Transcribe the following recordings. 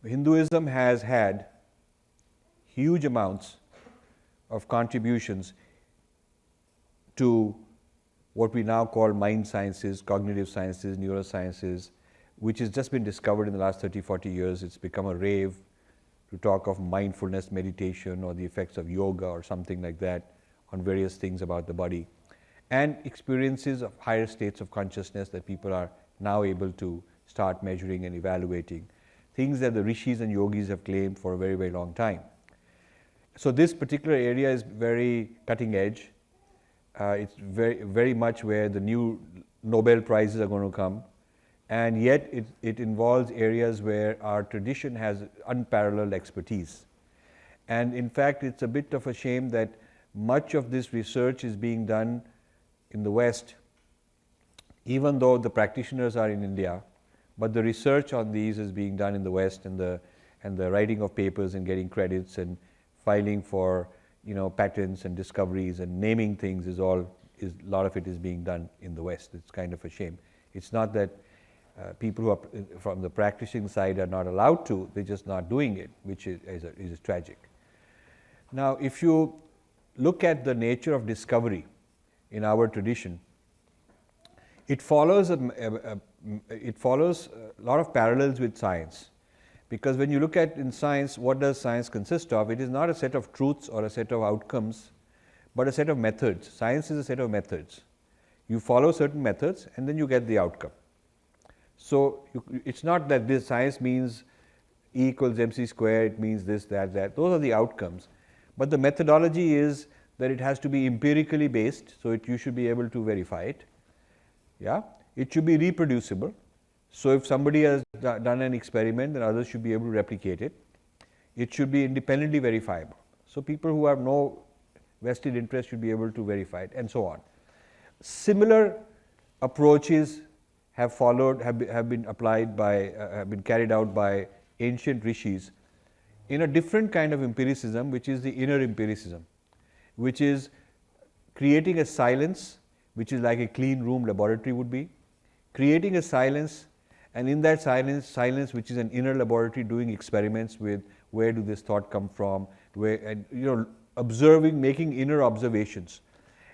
Hinduism has had huge amounts of contributions to what we now call mind sciences, cognitive sciences, neurosciences, which has just been discovered in the last 30, 40 years. It's become a rave to talk of mindfulness meditation or the effects of yoga or something like that on various things about the body, and experiences of higher states of consciousness that people are now able to start measuring and evaluating, things that the rishis and yogis have claimed for a very, very long time. So this particular area is very cutting edge. It's very, very much where the new Nobel Prizes are going to come, and yet it involves areas where our tradition has unparalleled expertise. And in fact, it's a bit of a shame that much of this research is being done in the West, even though the practitioners are in India, but the research on these is being done in the West, and the writing of papers and getting credits and filing for patents and discoveries and naming things is a lot of it is being done in the West. It's kind of a shame. It's not that people who are from the practicing side are not allowed to, they're just not doing it, which is tragic. Now, if you look at the nature of discovery in our tradition, it follows a lot of parallels with science. Because when you look at in science, what does science consist of? It is not a set of truths or a set of outcomes, but a set of methods. Science is a set of methods. You follow certain methods and then you get the outcome. So it's not that this science means E equals mc squared, it means this, that. Those are the outcomes. But the methodology is that it has to be empirically based, so you should be able to verify it. Yeah? It should be reproducible. So if somebody has done an experiment, then others should be able to replicate it. It should be independently verifiable. So people who have no vested interest should be able to verify it, and so on. Similar approaches have been applied by, have been carried out by ancient rishis in a different kind of empiricism, which is the inner empiricism, which is creating a silence, which is like a clean room laboratory would be, creating a silence, and in that silence which is an inner laboratory, doing experiments with where do this thought come from, observing, making inner observations,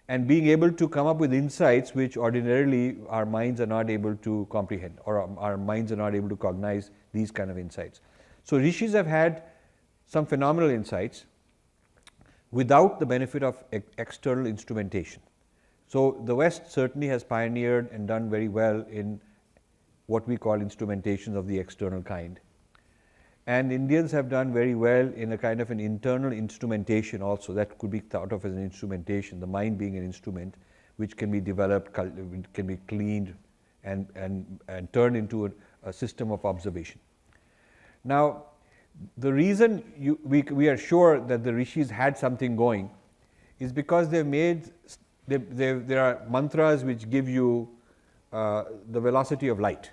and being able to come up with insights which ordinarily our minds are not able to comprehend, or our minds are not able to cognize these kind of insights. So rishis have had some phenomenal insights without the benefit of external instrumentation. So the West certainly has pioneered and done very well in what we call instrumentation of the external kind. And Indians have done very well in a kind of an internal instrumentation also, that could be thought of as an instrumentation, the mind being an instrument which can be developed, can be cleaned and turned into a system of observation. Now, the reason we are sure that the rishis had something going is because there are mantras which give you the velocity of light,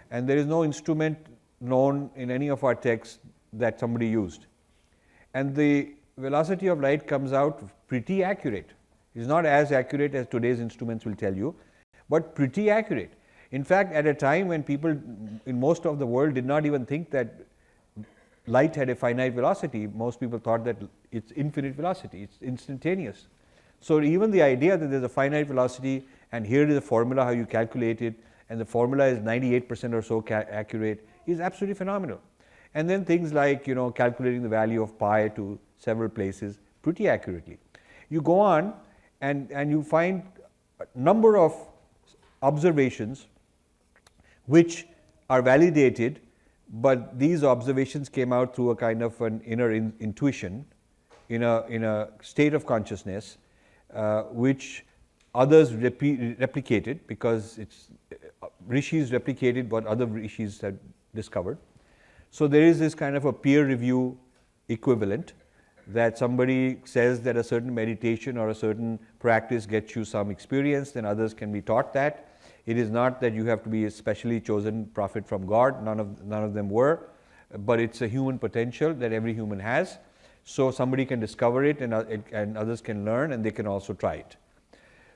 and there is no instrument known in any of our texts that somebody used, and the velocity of light comes out pretty accurate. It is not as accurate as today's instruments will tell you, but pretty accurate. In fact, at a time when people in most of the world did not even think that light had a finite velocity, most people thought that it's infinite velocity, it's instantaneous. So even the idea that there's a finite velocity and here is a formula how you calculate it, and the formula is 98% or so accurate, is absolutely phenomenal. And then things like calculating the value of pi to several places pretty accurately. You go on and you find a number of observations which are validated, but these observations came out through a kind of an inner intuition in a state of consciousness which others replicated, because rishis replicated what other rishis had discovered. So there is this kind of a peer review equivalent, that somebody says that a certain meditation or a certain practice gets you some experience, then others can be taught that. It is not that you have to be a specially chosen prophet from God, none of them were, but it's a human potential that every human has. So somebody can discover it, and others can learn, and they can also try it.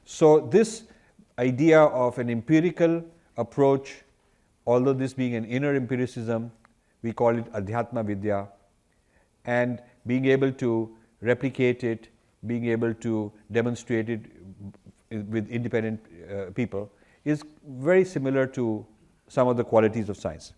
So this idea of an empirical approach, although this being an inner empiricism, we call it Adhyatma Vidya, and being able to replicate it, being able to demonstrate it with independent people is very similar to some of the qualities of science.